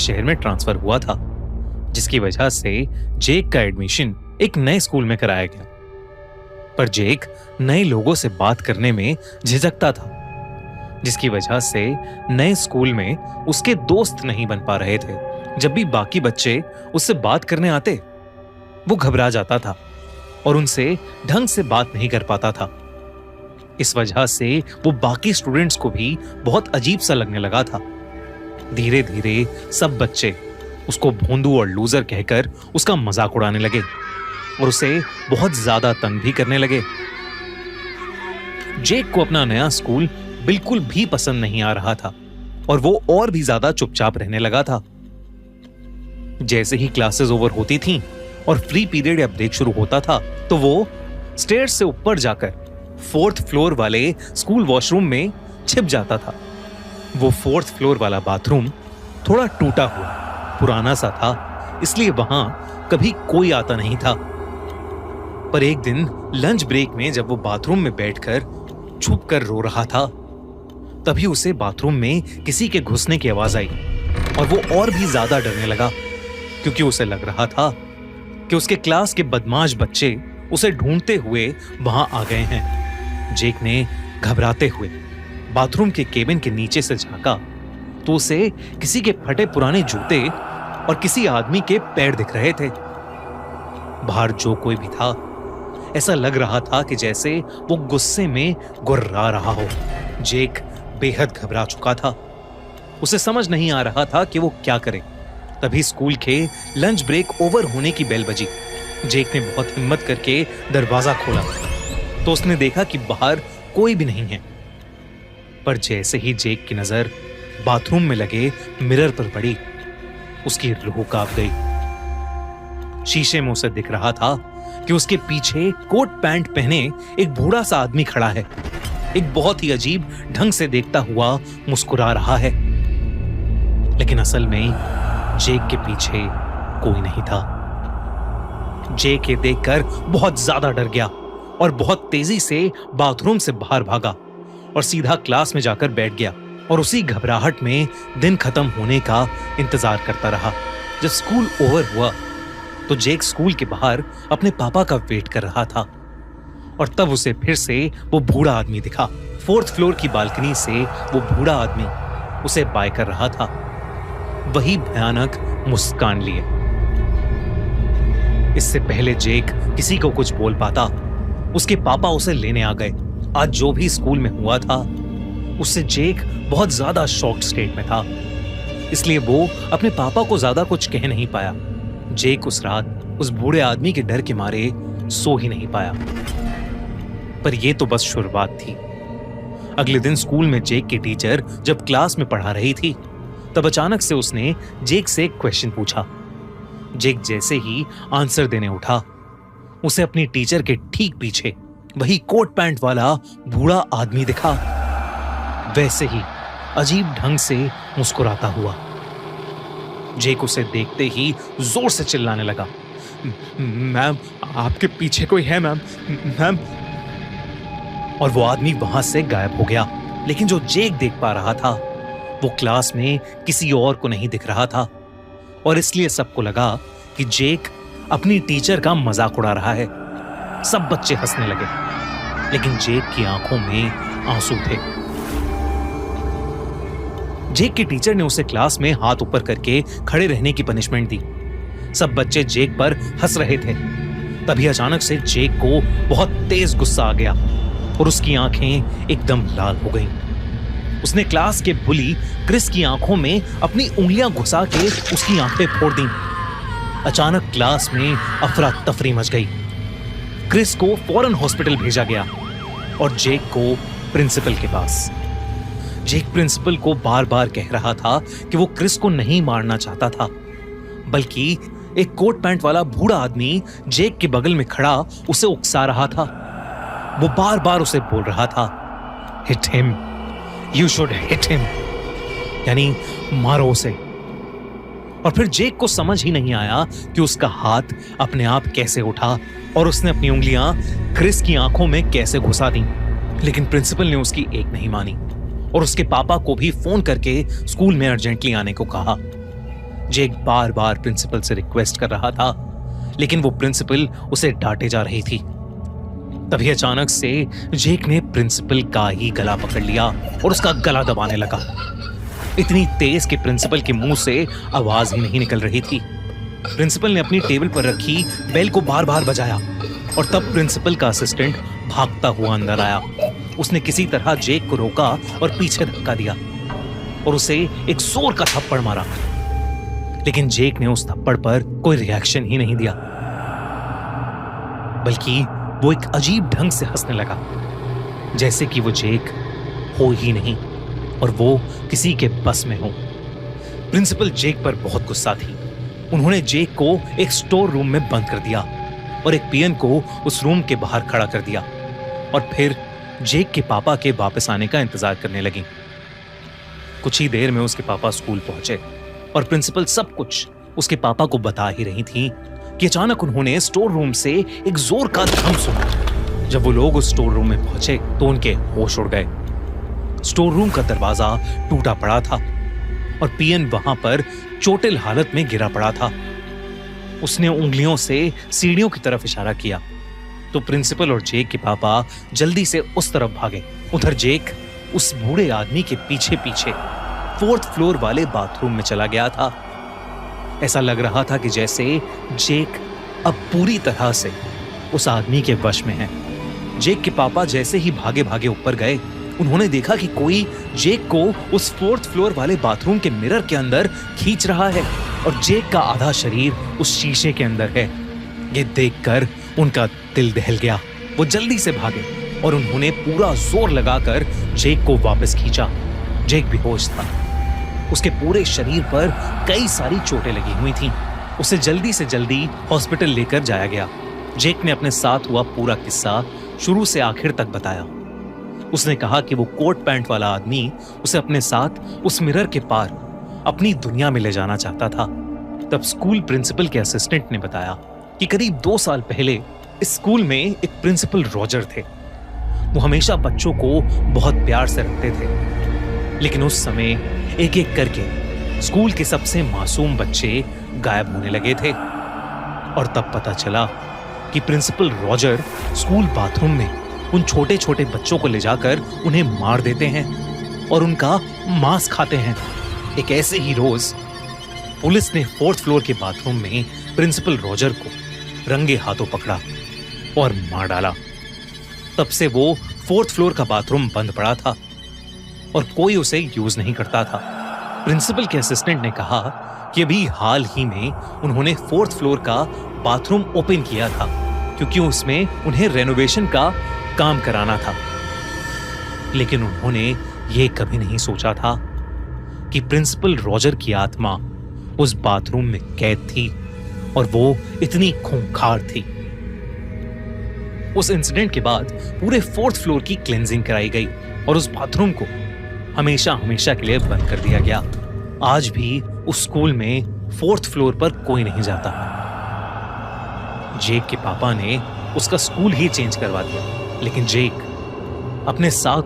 शहर में ट्रांसफर हुआ था, जिसकी वजह से जेक का एडमिशन एक नए स्कूल में कराया गया। पर जेक नए लोगों से बात करने में झिझकता था, जिसकी वजह से नए स्कूल में उसके दोस्त नहीं बन पा रहे थे। जब भी बाकी बच्चे उससे बात करने आते, वो घबरा जाता था और उनसे ढंग से बात नहीं कर पाता था। इस वजह से वो बाकी स्टूडेंट्स को भी बहुत अजीब सा लगने लगा था। धीरे धीरे सब बच्चे उसको भोंदू और लूजर कहकर उसका मजाक उड़ाने लगे और उसे बहुत ज्यादा तंग भी करने लगे। जेक को अपना नया स्कूल बिल्कुल भी पसंद नहीं आ रहा था और वो और भी ज्यादा चुपचाप रहने लगा था। जैसे ही क्लासेस ओवर होती थीं और फ्री पीरियड या ब्रेक शुरू होता था, तो वो स्टेयर्स से ऊपर जाकर 4th फ्लोर वाले स्कूल वॉशरूम में छिप जाता था। वो 4th फ्लोर वाला बाथरूम थोड़ा टूटा हुआ, पुराना सा था, इसलिए वहां कभी कोई आता नहीं था। पर एक दिन लंच ब्रेक में जब वो बाथरूम में बैठकर छुप कर रो रहा था, तभी उसे बाथरूम में किसी के घुसने की आवाज आई और वो और भी ज्यादा डरने लगा, क्योंकि उसे लग रहा था कि उसके क्लास के बदमाश बच्चे उसे ढूंढते हुए वहां आ गए हैं। जेक ने घबराते हुए बाथरूम के केबिन के नीचे से झांका तो उसे किसी के फटे पुराने जूते और किसी आदमी के पैर दिख रहे थे। बाहर जो कोई भी था, ऐसा लग रहा था कि जैसे वो गुस्से में गुर्रा रहा हो। जेक बेहद घबरा चुका था। उसे समझ नहीं आ रहा था कि वो क्या करे। तभी स्कूल के लंच ब्रेक ओवर होने की बेल बजी। जेक ने बहुत हिम्मत करके दरवाजा खोला तो उसने देखा कि बाहर कोई भी नहीं है। पर जैसे ही जेक की नजर बाथरूम में लगे मिरर पर पड़ी, उसकी रूह कांप गई। शीशे में उसे दिख रहा था कि उसके पीछे कोट पैंट पहने एक बूढ़ा सा आदमी खड़ा है। एक बहुत ही अजीब ढंग से देखता हुआ मुस्कुरा रहा है। लेकिन असल में जेक के पीछे कोई नहीं था। जेक ये देखकर बहुत ज्यादा डर गया और बहुत तेजी से बाथरूम से बाहर भागा और सीधा क्लास में जाकर बैठ गया और उसी घबराहट में दिन खत्म होने का इंतजार करता रहा। जब स्कूल ओवर हुआ तो जेक स्कूल के बाहर अपने पापा का वेट कर रहा था और तब उसे फिर से वो बूढ़ा आदमी दिखा। 4th फ्लोर की बालकनी से वो बूढ़ा आदमी उसे बाय कर रहा था, वही भयानक मुस्कान लिए। इससे पहले जेक किसी को कुछ बोल पाता, उसके पापा उसे लेने आ गए। आज जो भी स्कूल में हुआ था, उससे जेक बहुत ज्यादा शॉक्ड स्टेट में था, इसलिए वो अपने पापा को ज्यादा कुछ कह नहीं पाया। जेक उस रात उस बूढ़े आदमी के डर के मारे सो ही नहीं पाया। पर यह तो बस शुरुआत थी। अगले दिन स्कूल में जेक की टीचर जब क्लास में पढ़ा रही थी, तब अचानक से उसने जेक से एक क्वेश्चन पूछा। जेक जैसे ही आंसर देने उठा, उसे अपनी टीचर के ठीक पीछे वही कोट पैंट वाला बूढ़ा आदमी दिखा, वैसे ही अजीब ढंग से मुस्कुराता हुआ। जेक उसे देखते ही जोर से चिल्लाने लगा, मैम, आपके पीछे कोई है मैम, मैम। और वो आदमी वहां से गायब हो गया। लेकिन जो जेक देख पा रहा था, वो क्लास में किसी और को नहीं दिख रहा था और इसलिए सबको लगा कि जेक अपनी टीचर का मजाक उड़ा रहा है। सब बच्चे हंसने लगे, लेकिन जेक की आंखों में आंसू थे। जेक की टीचर ने उसे क्लास में हाथ ऊपर करके खड़े रहने की पनिशमेंट दी। सब बच्चे जेक पर हंस रहे थे। तभी अचानक से जेक को बहुत तेज गुस्सा आ गया और उसकी आंखें एकदम लाल हो गईं। उसने क्लास के बुली क्रिस की आंखों में अपनी उंगलियां घुसा के उसकी आंखें फोड़ दी। अचानक क्लास में अफरा तफरी मच गई। क्रिस को फौरन हॉस्पिटल भेजा गया और जेक को प्रिंसिपल के पास। जेक प्रिंसिपल को बार बार कह रहा था कि वो क्रिस को नहीं मारना चाहता था, बल्कि एक कोट पैंट वाला बूढ़ा आदमी जेक के बगल में खड़ा उसे उकसा रहा था। वो बार बार उसे बोल रहा था, hit him, you should hit him, यानी मारो उसे। और फिर जेक को समझ ही नहीं आया कि उसका हाथ अपने आप कैसे उठा और उसने अपनी उंगलियां क्रिस की आंखों में कैसे घुसा दी। लेकिन प्रिंसिपल ने उसकी एक नहीं मानी और उसके पापा को भी फोन करके स्कूल में अर्जेंटली आने को कहा। जेक बार बार प्रिंसिपल से रिक्वेस्ट कर रहा था, लेकिन वो प्रिंसिपल उसे डांटे जा रही थी। तभी अचानक से जेक ने प्रिंसिपल का ही गला पकड़ लिया और उसका गला दबाने लगा, इतनी तेज कि प्रिंसिपल के मुंह से आवाज ही नहीं निकल रही थी। प्रिंसिपल ने अपनी टेबल पर रखी बेल को बार बार बजाया और तब प्रिंसिपल का असिस्टेंट भागता हुआ अंदर आया। उसने किसी तरह जेक को रोका और पीछे धक्का दिया और उसे एक जोर का थप्पड़ मारा, लेकिन जेक ने उस थप्पड़ पर कोई रिएक्शन ही नहीं दिया, बल्कि वो एक अजीब ढंग से हंसने लगा, जैसे कि वो जेक हो ही नहीं और वो किसी के बस में हो। प्रिंसिपल जेक पर बहुत गुस्सा थी। उन्होंने जेक को एक स्टोर रूम में बंद कर दिया और एक पियन को उस रूम के बाहर खड़ा कर दिया और फिर जेक के पापा के वापस आने का इंतजार करने लगी। कुछ ही देर में उसके पापा स्कूल पहुंचे और प्रिंसिपल सब कुछ उसके पापा को बता ही रही थी कि अचानक उन्होंने स्टोर रूम से एक जोर का धम सुना। जब वो लोग उस स्टोर रूम में पहुंचे तो उनके होश उड़ गए। स्टोर रूम का दरवाजा टूटा पड़ा था और पियन वहां पर चोटिल हालत में गिरा पड़ा था। उसने उंगलियों से सीढ़ियों की तरफ इशारा किया तो प्रिंसिपल और जेक के पापा जल्दी से उस तरफ भागे। उधर जेक उस बूढ़े आदमी के पीछे पीछे 4th फ्लोर वाले बाथरूम में चला गया था। ऐसा लग रहा था कि जैसे जेक अब पूरी तरह से उस आदमी के वश में है। जेक के पापा जैसे ही भागे भागे ऊपर गए, उन्होंने देखा कि कोई जेक को उस 4th फ्लोर वाले बाथरूम के मिरर के अंदर खींच रहा है और जेक का आधा शरीर उस शीशे के अंदर है। ये देखकर उनका दिल दहल गया। वो जल्दी से भागे और उन्होंने पूरा जोर लगाकर जेक को वापस खींचा। जेक बेहोश था। उसके पूरे शरीर पर कई सारी चोटें लगी हुई थीं। उसे जल्दी से जल्दी हॉस्पिटल लेकर जाया गया। जेक ने अपने साथ हुआ पूरा किस्सा शुरू से आखिर तक बताया। उसने कहा कि वो कोट पैंट वाला आदमी उसे अपने साथ उस मिरर के पार अपनी दुनिया में ले जाना चाहता था। तब स्कूल प्रिंसिपल के असिस्टेंट ने बताया कि करीब 2 साल पहले इस स्कूल में एक प्रिंसिपल रॉजर थे। वो हमेशा बच्चों को बहुत प्यार से रखते थे, लेकिन उस समय एक एक करके स्कूल के सबसे मासूम बच्चे गायब होने लगे थे और तब पता चला कि प्रिंसिपल रॉजर स्कूल बाथरूम में उन छोटे छोटे बच्चों को ले जाकर उन्हें मार देते हैं और उनका मांस खाते हैं। एक ऐसे ही रोज पुलिस ने 4th फ्लोर के बाथरूम में प्रिंसिपल रॉजर को रंगे हाथों पकड़ा और मार डाला। तब से वो 4th फ्लोर का बाथरूम बंद पड़ा था और कोई उसे यूज नहीं करता था। प्रिंसिपल के असिस्टेंट ने कहा कि अभी हाल ही में उन्होंने 4th फ्लोर का बाथरूम ओपन किया था क्योंकि उसमें उन्हें रेनोवेशन का काम कराना था, लेकिन उन्होंने ये कभी नहीं सोचा था कि प्रिंसिपल रॉजर की आत्मा उस बाथरूम में कैद थी और वो इतनी खूंखार थी। उस इंसिडेंट के बाद पूरे 4th फ्लोर की क्लेंजिंग कराई गई और उस बाथरूम को हमेशा हमेशा के लिए बंद कर दिया गया। आज भी उस स्कूल में 4th फ्लोर पर कोई नहीं जाता। जेक के पापा ने उसका स्कूल ही चेंज करवा दिया, लेकिन जेक अपने साथ